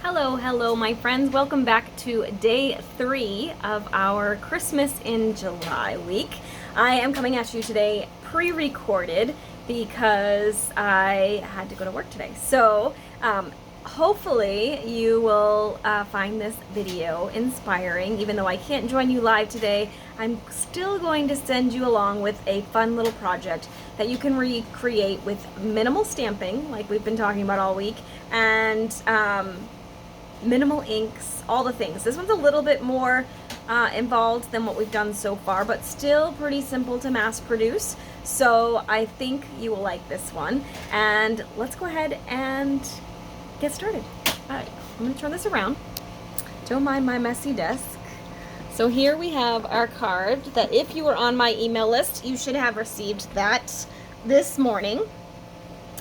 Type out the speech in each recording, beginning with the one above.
Hello, my friends. Welcome back to day 3 of our Christmas in July week. I am coming at you today pre-recorded because I had to go to work today. So, hopefully you will find this video inspiring. Even though I can't join you live today, I'm still going to send you along with a fun little project that you can recreate with minimal stamping, like we've been talking about all week, and minimal inks, all the things. This one's a little bit more involved than what we've done so far, but still pretty simple to mass produce. So I think you will like this one. And let's go ahead and get started. All right, I'm gonna turn this around. Don't mind my messy desk. So here we have our card that if you were on my email list, you should have received that this morning.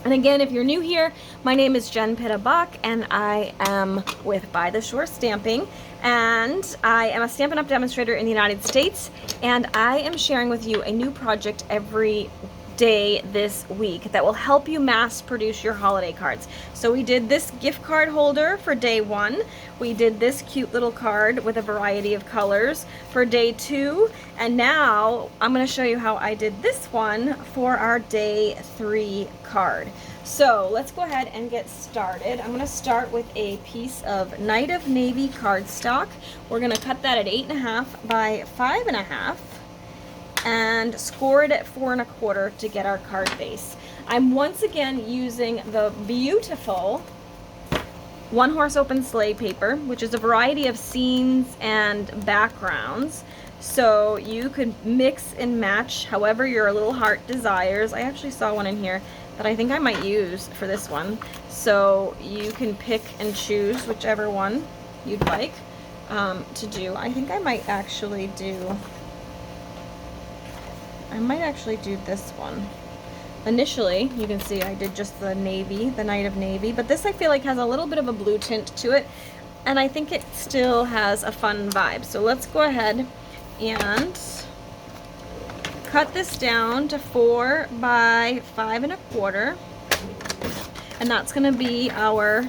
And again, if you're new here, my name is Jen Pitta-Buck, and I am with By the Shore Stamping, and I am a Stampin' Up! Demonstrator in the United States, and I am sharing with you a new project every day this week that will help you mass produce your holiday cards. So we did this gift card holder for day 1. We did this cute little card with a variety of colors for day 2. And now I'm going to show you how I did this one for our day 3 card. So let's go ahead and get started. I'm going to start with a piece of Night of Navy cardstock. We're going to cut that at 8.5 by 5.5. and score it at 4 1/4 to get our card base. I'm once again using the beautiful One Horse Open Sleigh paper, which is a variety of scenes and backgrounds. So you could mix and match however your little heart desires. I actually saw one in here that I think I might use for this one. So you can pick and choose whichever one you'd like to do. I think I might actually do this one. Initially, you can see I did just the navy, the Night of Navy, but this I feel like has a little bit of a blue tint to it, and I think it still has a fun vibe. So let's go ahead and cut this down to 4 by 5 1/4, and that's going to be our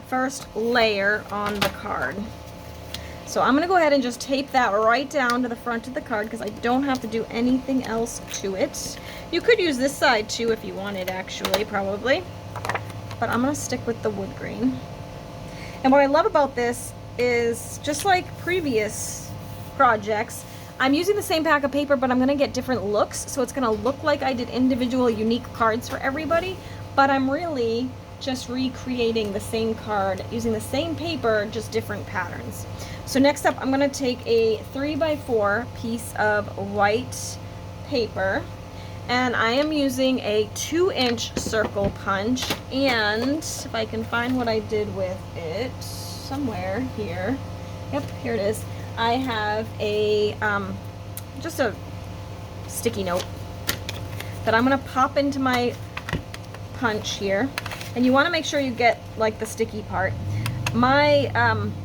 first layer on the card. So I'm going to go ahead and just tape that right down to the front of the card because I don't have to do anything else to it. You could use this side too if you wanted, actually, probably. But I'm going to stick with the wood grain. And what I love about this is, just like previous projects, I'm using the same pack of paper, but I'm going to get different looks. So it's going to look like I did individual unique cards for everybody, but I'm really just recreating the same card using the same paper, just different patterns. So next up, I'm going to take a 3 by 4 piece of white paper, and I am using a 2-inch circle punch, and if I can find what I did with it, somewhere here, yep, here it is. I have a just a sticky note that I'm going to pop into my punch here, and you want to make sure you get like the sticky part. My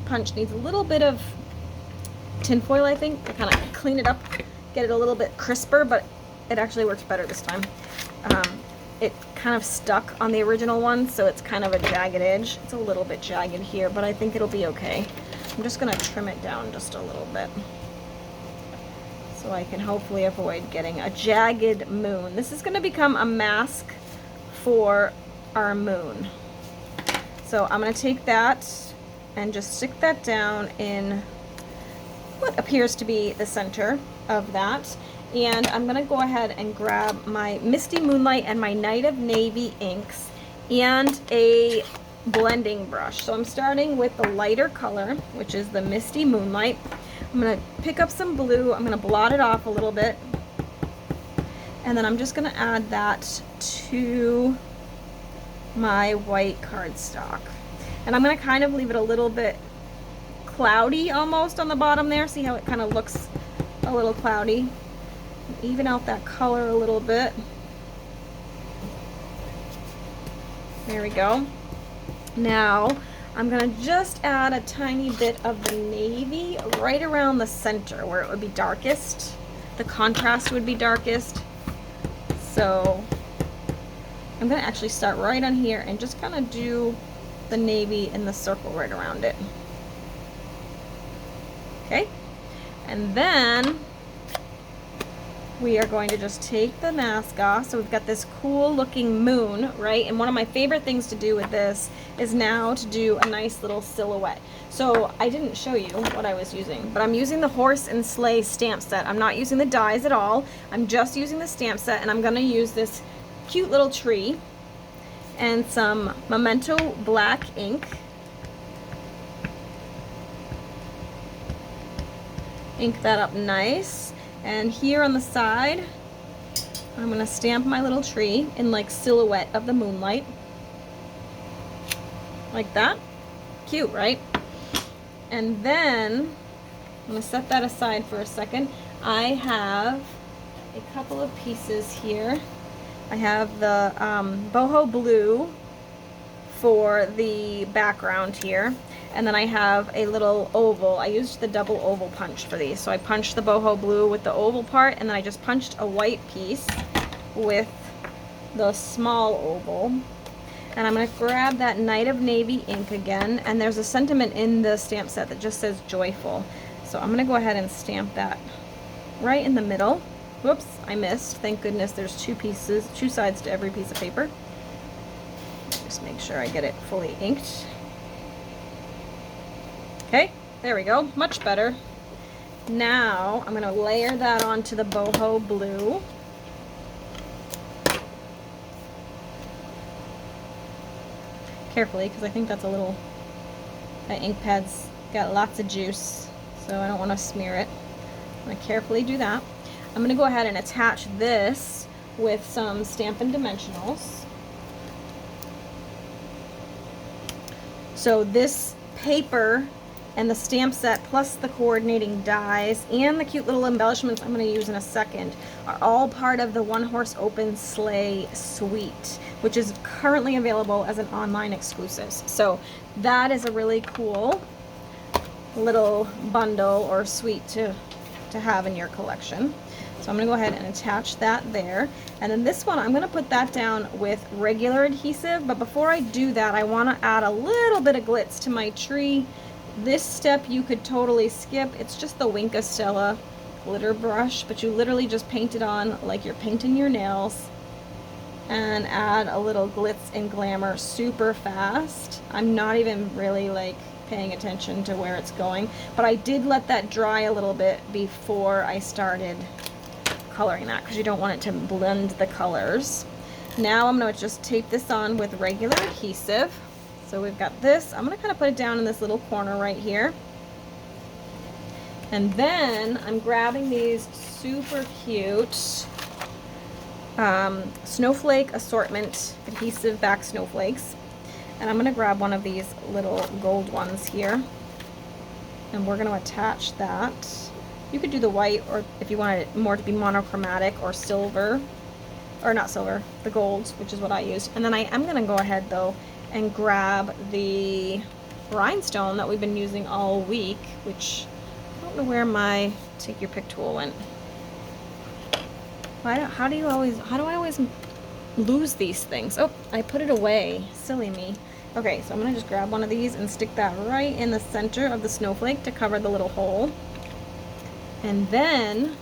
punch needs a little bit of tinfoil, I think, to kind of clean it up, get it a little bit crisper, but it actually works better this time. It kind of stuck on the original one, so it's kind of a jagged edge. It's a little bit jagged here, but I think it'll be okay. I'm just going to trim it down just a little bit so I can hopefully avoid getting a jagged moon. This is going to become a mask for our moon. So I'm going to take that and just stick that down in what appears to be the center of that. And I'm going to go ahead and grab my Misty Moonlight and my Night of Navy inks and a blending brush. So I'm starting with the lighter color, which is the Misty Moonlight. I'm going to pick up some blue. I'm going to blot it off a little bit. And then I'm just going to add that to my white cardstock, and I'm going to kind of leave it a little bit cloudy almost on the bottom there. See how it kind of looks a little cloudy? Even out that color a little bit. There we go. Now I'm going to just add a tiny bit of the navy right around the center where it would be darkest. The contrast would be darkest. So I'm going to actually start right on here and just kind of do the navy in the circle right around it. Okay, and then we are going to just take the mask off. So we've got this cool looking moon, right? And one of my favorite things to do with this is now to do a nice little silhouette. So I didn't show you what I was using, but I'm using the Horse and Sleigh stamp set. I'm not using the dies at all. I'm just using the stamp set, and I'm gonna use this cute little tree and some Memento black ink. Ink that up nice. And here on the side, I'm gonna stamp my little tree in like silhouette of the moonlight. Like that. Cute, right? And then, I'm gonna set that aside for a second. I have a couple of pieces here. I have the boho blue for the background here. And then I have a little oval. I used the double oval punch for these. So I punched the boho blue with the oval part, and then I just punched a white piece with the small oval. And I'm gonna grab that Night of Navy ink again, and there's a sentiment in the stamp set that just says joyful. So I'm gonna go ahead and stamp that right in the middle. Whoops, I missed. Thank goodness there's two sides to every piece of paper. Just make sure I get it fully inked. Okay, there we go, much better. Now I'm gonna layer that onto the boho blue. Carefully, because I think that's a little, that ink pad's got lots of juice, so I don't want to smear it. I'm gonna carefully do that. I'm gonna go ahead and attach this with some Stampin' Dimensionals. So this paper and the stamp set plus the coordinating dies and the cute little embellishments I'm going to use in a second are all part of the One Horse Open Sleigh suite, which is currently available as an online exclusive. So that is a really cool little bundle or suite to have in your collection. So I'm going to go ahead and attach that there. And then this one, I'm going to put that down with regular adhesive. But before I do that, I want to add a little bit of glitz to my tree. This step you could totally skip. It's just the Wink of Stella glitter brush, but you literally just paint it on like you're painting your nails and add a little glitz and glamour super fast. I'm not even really like paying attention to where it's going, but I did let that dry a little bit before I started coloring that because you don't want it to blend the colors. Now I'm going to just tape this on with regular adhesive. So we've got this. I'm going to kind of put it down in this little corner right here. And then I'm grabbing these super cute snowflake assortment adhesive back snowflakes. And I'm going to grab one of these little gold ones here. And we're going to attach that. You could do the white, or if you wanted it more to be monochromatic, or silver. Or not silver, the gold, which is what I used. And then I am going to go ahead though and grab the rhinestone that we've been using all week, which I don't know where my take your pick tool went. How do I always lose these things? Oh, I put it away. Silly me. Okay, so I'm gonna just grab one of these and stick that right in the center of the snowflake to cover the little hole. And then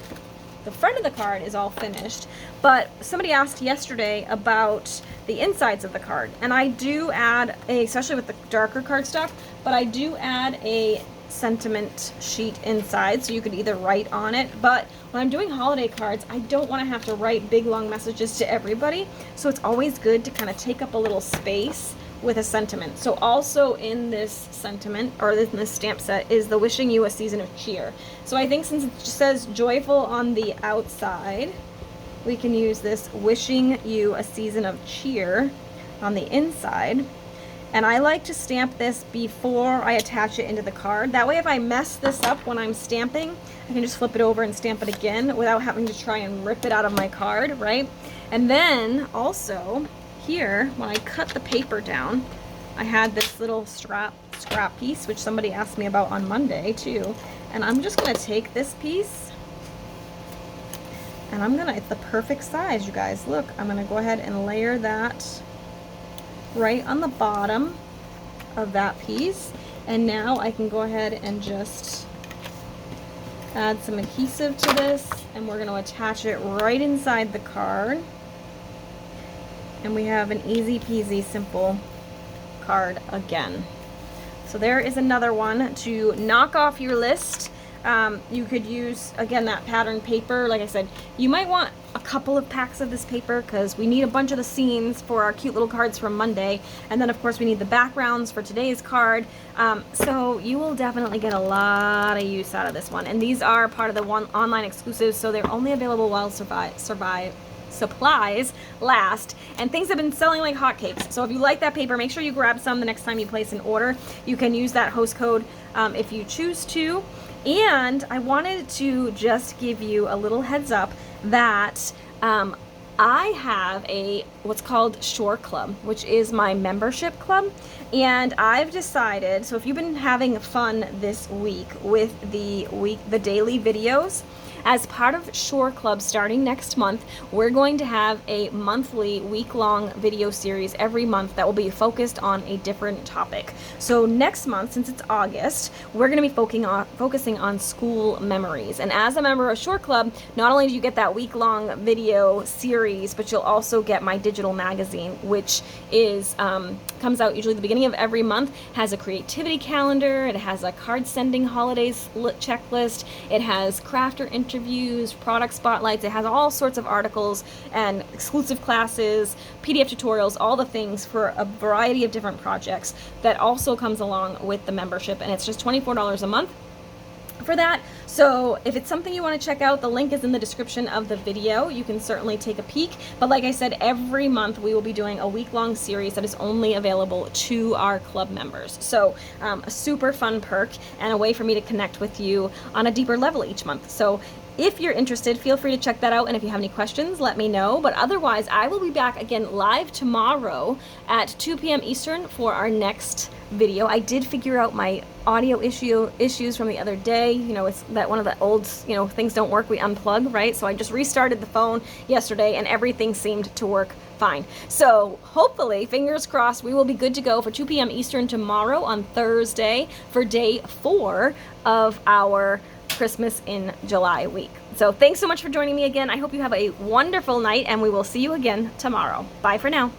the front of the card is all finished, but somebody asked yesterday about the insides of the card, and I do add especially with the darker cardstock, but I do add a sentiment sheet inside, so you could either write on it, but when I'm doing holiday cards, I don't want to have to write big long messages to everybody, so it's always good to kind of take up a little space with a sentiment. So also in this sentiment, or in this stamp set, is the wishing you a season of cheer. So I think since it says joyful on the outside, we can use this wishing you a season of cheer on the inside. And I like to stamp this before I attach it into the card. That way if I mess this up when I'm stamping, I can just flip it over and stamp it again without having to try and rip it out of my card, right? And then also here, when I cut the paper down, I had this little scrap piece, which somebody asked me about on Monday too. And I'm just gonna take this piece and it's the perfect size, you guys. Look, I'm gonna go ahead and layer that right on the bottom of that piece. And now I can go ahead and just add some adhesive to this, and we're going to attach it right inside the card. And we have an easy peasy simple card again. So there is another one to knock off your list. You could use, again, that pattern paper. Like I said, you might want a couple of packs of this paper because we need a bunch of the scenes for our cute little cards from Monday. And then, of course, we need the backgrounds for today's card. So you will definitely get a lot of use out of this one. And these are part of the online exclusives, so they're only available while supplies last, and things have been selling like hotcakes. So if you like that paper, make sure you grab some the next time you place an order. You can use that host code if you choose to. And I wanted to just give you a little heads up that I have what's called Shore Club, which is my membership club. And I've decided, so if you've been having fun this week with the daily videos, as part of Shore Club starting next month, we're going to have a monthly week-long video series every month that will be focused on a different topic. So next month, since it's August, we're going to be focusing on school memories. And as a member of Shore Club, not only do you get that week-long video series, but you'll also get my digital magazine, which is comes out usually the beginning of every month, has a creativity calendar, it has a card sending holidays checklist, it has crafter interviews, product spotlights, it has all sorts of articles and exclusive classes, PDF tutorials, all the things for a variety of different projects that also comes along with the membership, and it's just $24 a month for that. So if it's something you want to check out, the link is in the description of the video. You can certainly take a peek. But like I said, every month we will be doing a week-long series that is only available to our club members. So a super fun perk and a way for me to connect with you on a deeper level each month. So if you're interested, feel free to check that out, and if you have any questions, let me know. But otherwise, I will be back again live tomorrow at 2 p.m. Eastern for our next video. I did figure out my audio issues from the other day. You know, it's that one of the old, things don't work, we unplug, right? So I just restarted the phone yesterday, and everything seemed to work fine. So hopefully, fingers crossed, we will be good to go for 2 p.m. Eastern tomorrow on Thursday for day 4 of our Christmas in July week. So thanks so much for joining me again. I hope you have a wonderful night, and we will see you again tomorrow. Bye for now.